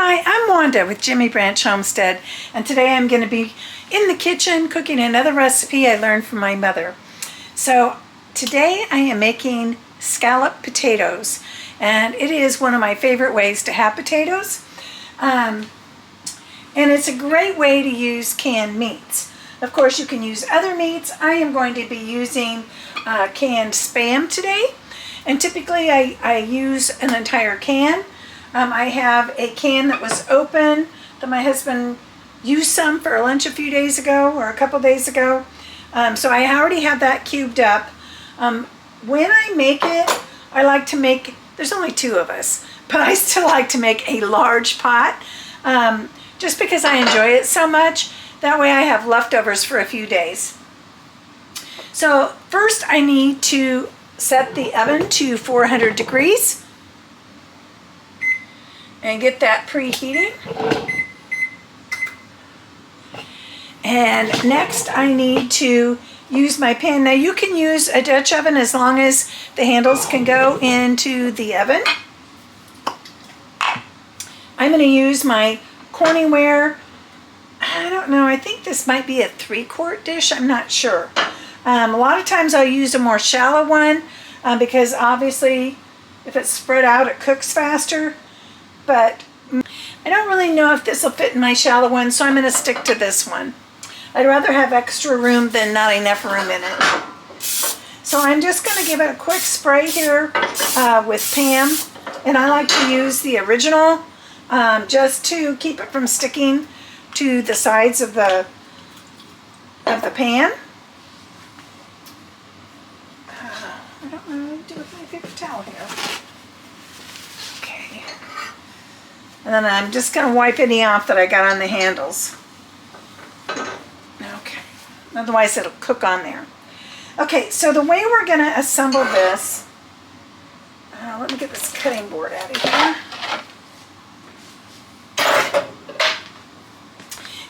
Hi, I'm Wanda with Jimmy Branch Homestead, and today I'm going to be in the kitchen cooking another recipe I learned from my mother. So today I am making scalloped potatoes, and it is one of my favorite ways to have potatoes. And it's a great way to use canned meats. Of course, you can use other meats. I am going to be using canned Spam today, and typically I use an entire can. I have a can that was open that my husband used some for lunch a few days ago or a couple days ago. So I already have that cubed up. When I make it, I like to make, there's only two of us, but I still like to make a large pot just because I enjoy it so much. That way I have leftovers for a few days. So first I need to set the oven to 400 degrees. And get that preheating. And next I need to use my pan. Now you can use a Dutch oven as long as the handles can go into the oven. I'm going to use my Corningware, I don't know, I think this might be a 3-quart dish, I'm not sure. A lot of times I'll use a more shallow one because obviously if it's spread out it cooks faster. But I don't really know if this will fit in my shallow one, so I'm going to stick to this one. I'd rather have extra room than not enough room in it. So I'm just going to give it a quick spray here with Pam, and I like to use the original just to keep it from sticking to the sides of the pan. I don't know what to do with my paper towel here. And then I'm just going to wipe any off that I got on the handles. Okay. Otherwise it'll cook on there. Okay, so the way we're going to assemble this, let me get this cutting board out of here,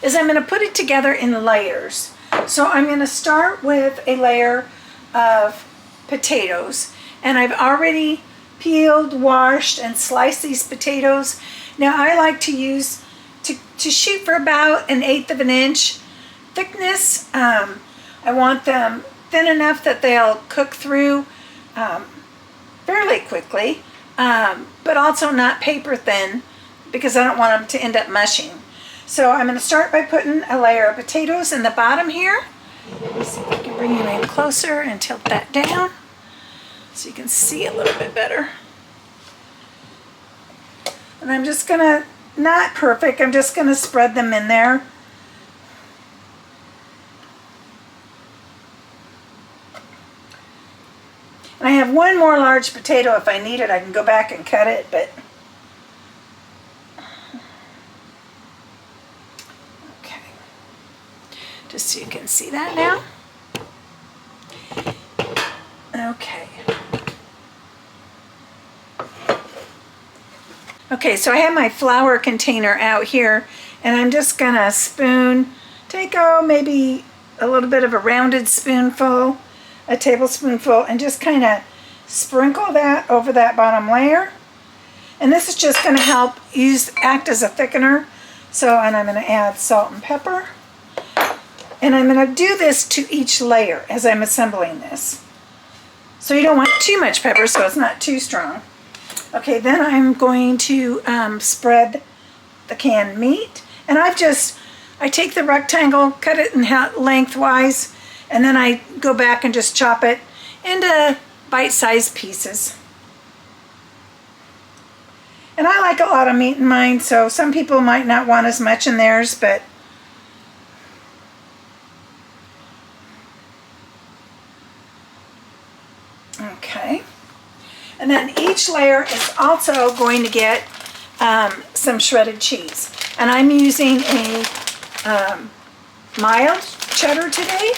is I'm going to put it together in layers. So I'm going to start with a layer of potatoes. And I've already peeled, washed, and sliced these potatoes. Now I like to use, to shoot for about 1/8 of an inch thickness. I want them thin enough that they'll cook through fairly quickly, but also not paper thin because I don't want them to end up mushing. So I'm going to start by putting a layer of potatoes in the bottom here. Let me see if I can bring you in closer and tilt that down so you can see a little bit better. And I'm just going to, not perfect, I'm just going to spread them in there. And I have one more large potato. If I need it, I can go back and cut it, but okay. Just so you can see that now. Okay. Okay, so I have my flour container out here, and I'm just gonna take maybe a little bit of a rounded spoonful, a tablespoonful, and just kind of sprinkle that over that bottom layer. And this is just gonna help act as a thickener. So, and I'm gonna add salt and pepper. And I'm gonna do this to each layer as I'm assembling this. So you don't want too much pepper so it's not too strong. Okay, then I'm going to spread the canned meat. And I take the rectangle, cut it in lengthwise, and then I go back and just chop it into bite-sized pieces. And I like a lot of meat in mine, so some people might not want as much in theirs, but okay. And then each layer is also going to get some shredded cheese. And I'm using a mild cheddar today.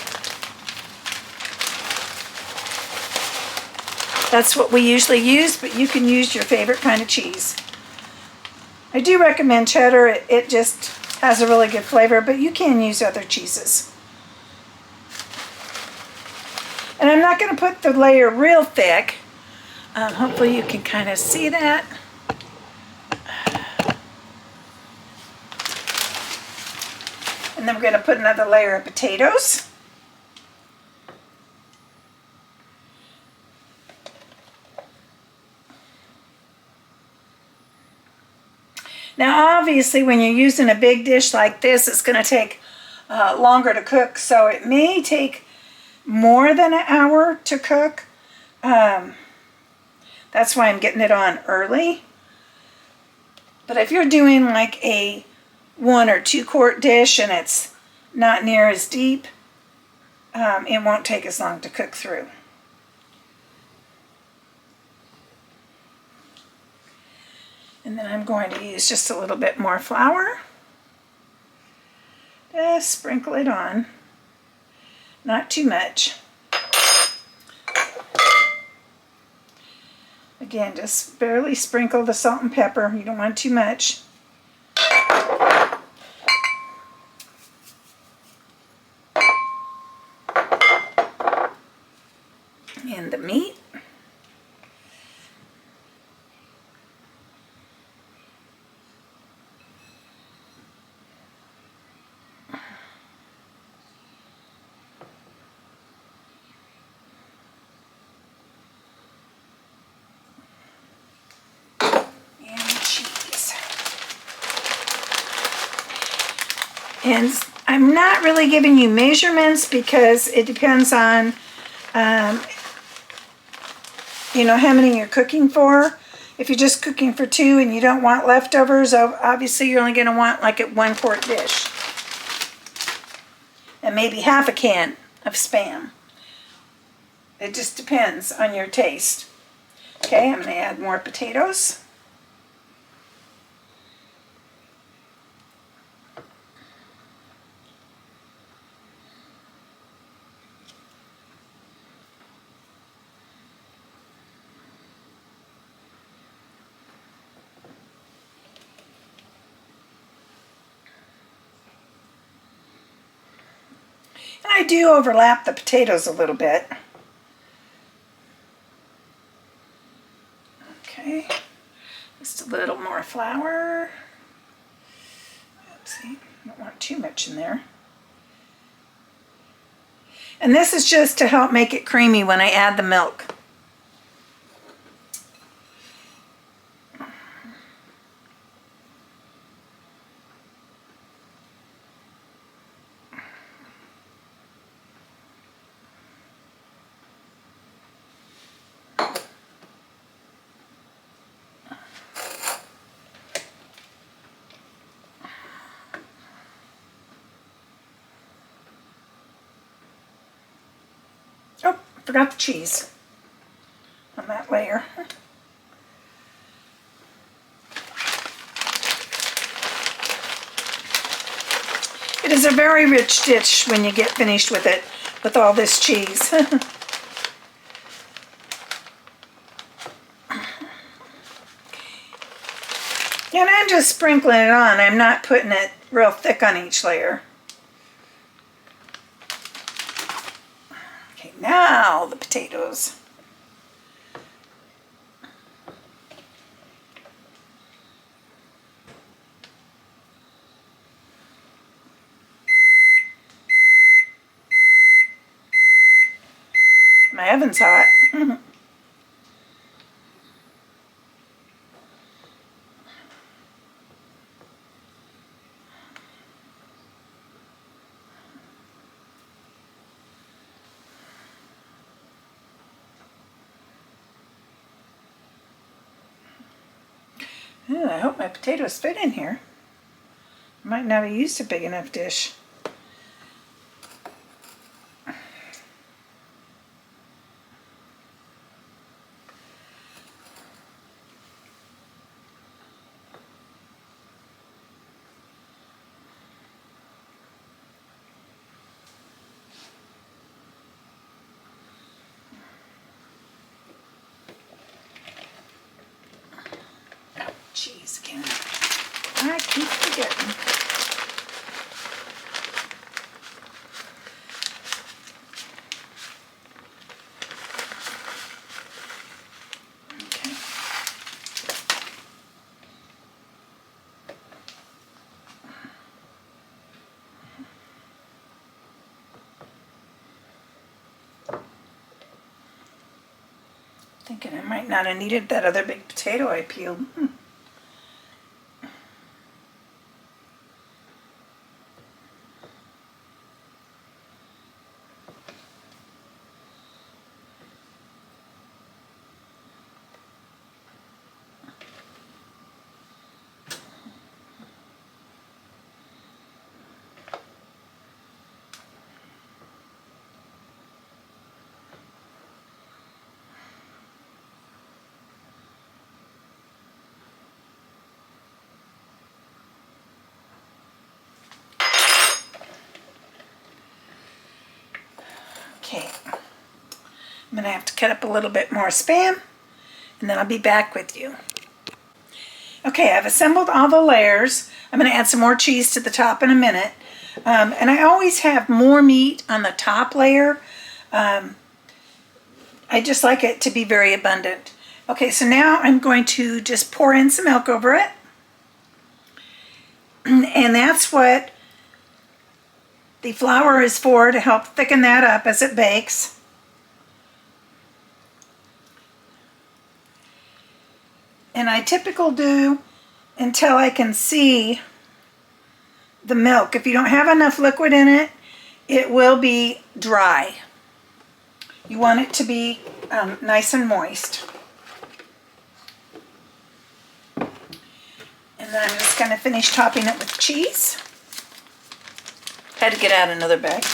That's what we usually use, but you can use your favorite kind of cheese. I do recommend cheddar. It just has a really good flavor, but you can use other cheeses. And I'm not going to put the layer real thick. Hopefully you can kind of see that. And then we're going to put another layer of potatoes. Now obviously when you're using a big dish like this, it's going to take longer to cook, so it may take more than an hour to cook. That's why I'm getting it on early. But if you're doing like a 1 or 2 quart dish and it's not near as deep, it won't take as long to cook through. And then I'm going to use just a little bit more flour. Just sprinkle it on. Not too much. Again, just barely sprinkle the salt and pepper. You don't want too much. And the meat. And I'm not really giving you measurements because it depends on, you know, how many you're cooking for. If you're just cooking for 2 and you don't want leftovers, obviously you're only going to want like a 1 quart dish. And maybe half a can of Spam. It just depends on your taste. Okay, I'm going to add more potatoes. I do overlap the potatoes a little bit. Okay, just a little more flour. Oopsie, don't want too much in there. And this is just to help make it creamy when I add the milk. Oh, forgot the cheese on that layer. It is a very rich dish when you get finished with it, with all this cheese. And I'm just sprinkling it on. I'm not putting it real thick on each layer. Okay, now the potatoes. My oven's hot. Ooh, I hope my potatoes fit in here. Might not have used a big enough dish. Cheese again. I keep forgetting. Okay. Thinking I might not have needed that other big potato I peeled. Okay, I'm going to have to cut up a little bit more Spam, and then I'll be back with you. Okay, I've assembled all the layers. I'm going to add some more cheese to the top in a minute. And I always have more meat on the top layer. I just like it to be very abundant. Okay, so now I'm going to just pour in some milk over it. And that's what the flour is for, to help thicken that up as it bakes. And I typically do until I can see the milk. If you don't have enough liquid in it, it will be dry. You want it to be nice and moist. And then I'm just going to finish topping it with cheese. Had to get out another bag.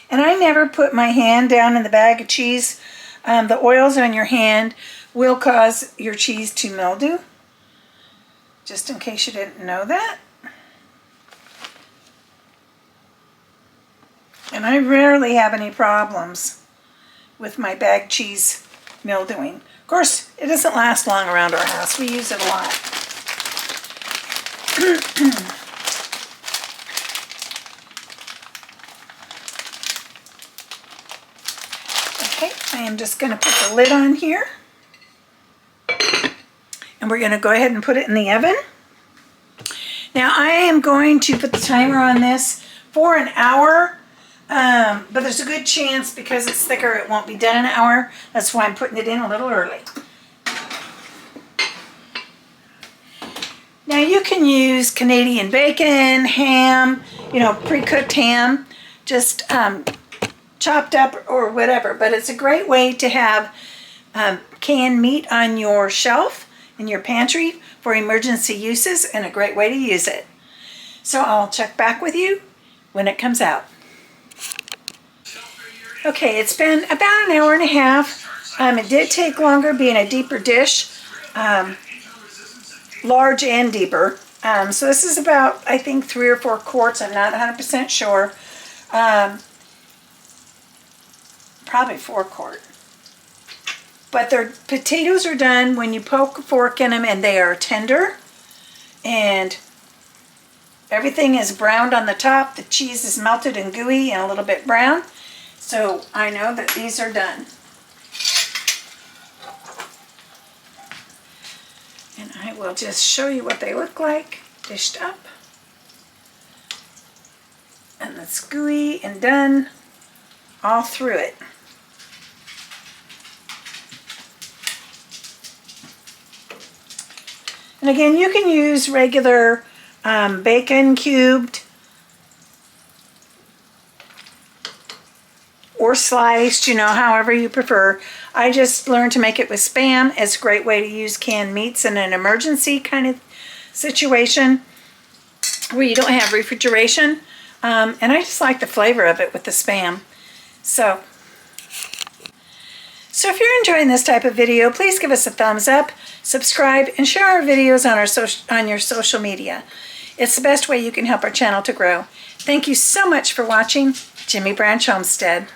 And I never put my hand down in the bag of cheese. The oils on your hand will cause your cheese to mildew. Just in case you didn't know that. And I rarely have any problems with my bag cheese mildewing. Of course, it doesn't last long around our house. We use it a lot. Okay, I am just going to put the lid on here. And we're going to go ahead and put it in the oven. Now I am going to put the timer on this for an hour. But there's a good chance, because it's thicker, it won't be done in an hour. That's why I'm putting it in a little early. Now you can use Canadian bacon, ham, pre-cooked ham, just chopped up or whatever. But it's a great way to have canned meat on your shelf in your pantry for emergency uses, and a great way to use it. So I'll check back with you when it comes out. Okay, it's been about an hour and a half. It did take longer, being a deeper dish, large and deeper. So this is about, I think, 3 or 4 quarts. I'm not 100% sure. Probably 4 quart. But their potatoes are done when you poke a fork in them, and they are tender. And everything is browned on the top. The cheese is melted and gooey and a little bit brown. So I know that these are done. And I will just show you what they look like, dished up. And it's gooey and done all through it. And again, you can use regular bacon cubed or sliced, however you prefer. I just learned to make it with Spam. It's a great way to use canned meats in an emergency kind of situation where you don't have refrigeration. And I just like the flavor of it with the Spam. So if you're enjoying this type of video, please give us a thumbs up, subscribe, and share our videos on your social media. It's the best way you can help our channel to grow. Thank you so much for watching. Jimmy Branch Homestead.